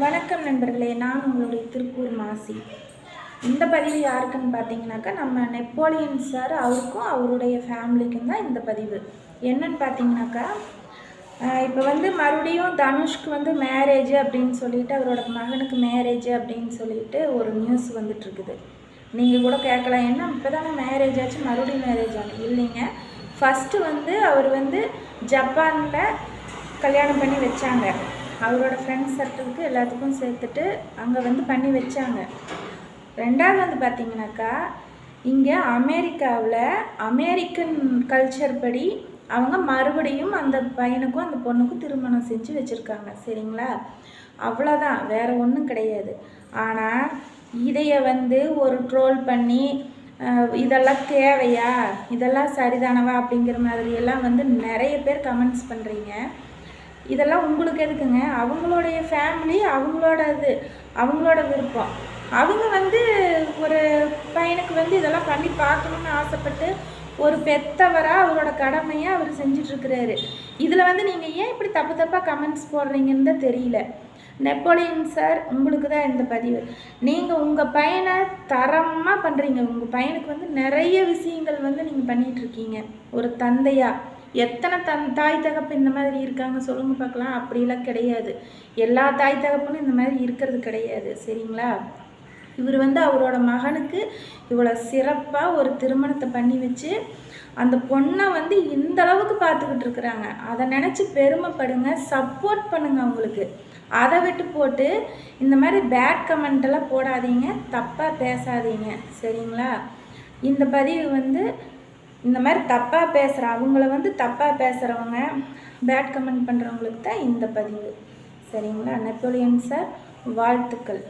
வணக்கம் நண்பர்களே, நான் உங்களுடைய திருப்பூர் மாசி. இந்த பதிவு யாருக்குன்னு பார்த்தீங்கன்னாக்கா, நம்ம நெப்போலியன் சார் அவருக்கும் அவருடைய ஃபேமிலிக்கும் தான் இந்த பதிவு. என்னன்னு பார்த்தீங்கன்னாக்கா, இப்போ மறுபடியும் தனுஷ்க்கு மேரேஜ் அப்படின்னு சொல்லிட்டு, அவரோட மகனுக்கு மேரேஜ் அப்படின்னு சொல்லிட்டு ஒரு நியூஸ் வந்துட்டுருக்குது. நீங்கள் கூட கேட்கலாம், என்ன இப்போ தானே மேரேஜ் ஆச்சு, மறுபடியும் மேரேஜ் ஆகும்? இல்லைங்க, ஃபஸ்ட்டு அவர் ஜப்பானில் கல்யாணம் பண்ணி வச்சாங்க. அவரோட ஃப்ரெண்ட்ஸ் சர்க்கிளுக்கு எல்லாத்துக்கும் சேர்த்துட்டு அங்கே பண்ணி வச்சாங்க. ரெண்டாவது பார்த்தீங்கன்னாக்கா, இங்கே அமெரிக்காவில் அமெரிக்கன் கல்ச்சர் படி அவங்க மறுபடியும் அந்த பையனுக்கும் அந்த பொண்ணுக்கும் திருமணம் செஞ்சு வச்சுருக்காங்க. சரிங்களா? அவ்வளோதான், வேறு ஒன்றும் கிடையாது. ஆனால் இதைய ஒரு ட்ரோல் பண்ணி இதெல்லாம் தேவையா, இதெல்லாம் சரிதானவா அப்படிங்கிற மாதிரியெல்லாம் நிறைய பேர் கமெண்ட்ஸ் பண்ணுறீங்க. இதெல்லாம் உங்களுக்கு எதுக்குங்க? அவங்களுடைய ஃபேமிலி, அவங்களோட விருப்பம். அவங்க ஒரு பையனுக்கு இதெல்லாம் பண்ணி பார்க்கணுன்னு ஆசைப்பட்டு ஒரு பெத்தவராக அவரோட கடமையை அவர் செஞ்சிட்ருக்கிறாரு. இதில் நீங்கள் ஏன் இப்படி தப்பாக கமெண்ட்ஸ் போடுறீங்கன்னு தான் தெரியல. நெப்போலியன் சார், உங்களுக்கு தான் இந்த பதிவு. நீங்கள் உங்கள் பையனை தரமாக பண்ணுறீங்க. உங்கள் பையனுக்கு நிறைய விஷயங்கள் நீங்கள் பண்ணிகிட்ருக்கீங்க ஒரு தந்தையாக. எத்தனை தாய் தகப்பு இந்த மாதிரி இருக்காங்க சொல்லுங்கள் பார்க்கலாம். அப்படிலாம் கிடையாது. எல்லா தாய் தகப்பும் இந்த மாதிரி இருக்கிறது கிடையாது. சரிங்களா? இவர் அவரோட மகனுக்கு இவ்வளோ சிறப்பாக ஒரு திருமணத்தை பண்ணி வச்சு அந்த பொண்ணை இந்த அளவுக்கு பார்த்துக்கிட்டு இருக்கிறாங்க. அதை நினச்சி பெருமைப்படுங்க, சப்போர்ட் பண்ணுங்க அவங்களுக்கு. அதை விட்டு போட்டு இந்த மாதிரி பேட் கமெண்ட்டெல்லாம் போடாதீங்க, தப்பாக பேசாதீங்க. சரிங்களா? இந்த பதிவு இந்த மாதிரி தப்பாக பேசுகிற அவங்கள தப்பாக பேசுகிறவங்க, பேட் கமெண்ட் பண்ணுறவங்களுக்கு தான் இந்த பதிவு. சரிங்களா? நெப்போலியன் சார், வாழ்த்துக்கள்.